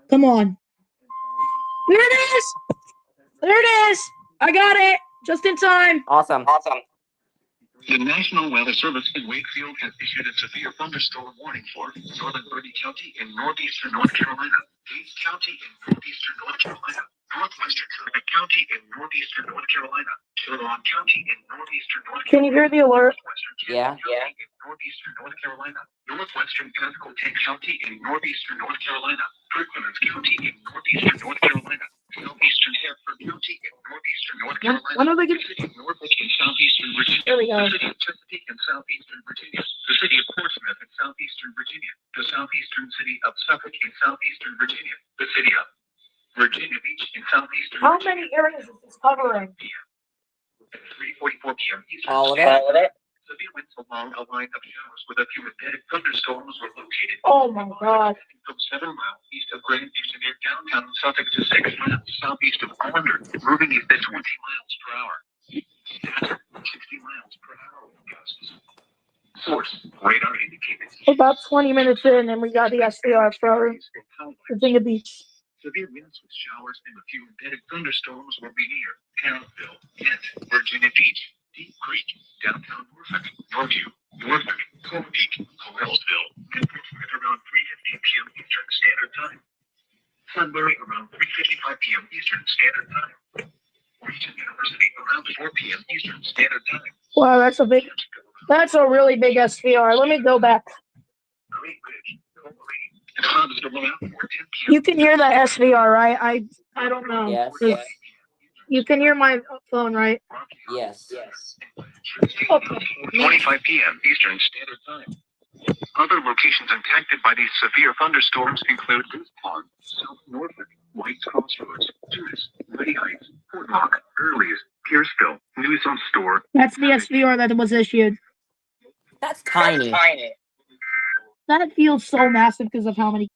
Come on. There it is! There it is! I got it! Just in time. Awesome. The National Weather Service in Wakefield has issued a severe thunderstorm warning for northern Bertie County in northeastern North Carolina, Gates County in northeastern North Carolina, northwestern Currituck County in northeastern North Carolina, Chowan County in northeastern North Carolina. Can you hear the alert? Yeah. In northeastern North Carolina, northwestern Pasquotank County in northeastern North Carolina, Perquimans County in northeastern North Carolina, southeastern Hertford County in northeastern North Carolina, When are they the city of Norfolk in southeastern Virginia, There we go. the city of Chesapeake in southeastern Virginia, the city of Portsmouth in southeastern Virginia, the southeastern city of Suffolk in southeastern Virginia, the city of Virginia Beach in southeastern How Virginia. many areas is this covering? At 3:44 p.m. Eastern All of Standard it. Time, severe winds along a line of showers with a few embedded thunderstorms were located. Oh my God. From 7 miles east of Greenwich to near downtown Suffolk to 6 miles southeast of Hollander, moving east at 20 miles per hour. At 60 miles per hour gusts. Source, radar indicated. About 20 minutes in, and we got the SDR for Virginia Beach. Severe winds with showers and a few embedded thunderstorms will be near Carrollville, Kent, Virginia Beach, Deep Creek, downtown Norfolk, Norview, Norfolk, Cold Peak, Cornellsville, and Portsmouth around 3:15 p.m. Eastern Standard Time. Sunbury around 3:55 p.m. Eastern Standard Time. Region University around 4 p.m. Eastern Standard Time. Wow, that's a really big SVR. Let me go back. Great Bridge, Coleraine, and Hobbs to around 4:10 p.m. You can hear that SVR, right? I don't know. Yes. 'Cause You can hear my phone, right? Yes. 25 p.m. Eastern Standard Time. Other locations impacted by these severe thunderstorms include Goose Pond, South Norfolk, White's Crossroads, Tunis, Ready Heights, Fort Knox, Earlies, Pierceville, Newsom Store. That's the SVR that was issued. That's tiny. That feels so massive because of how many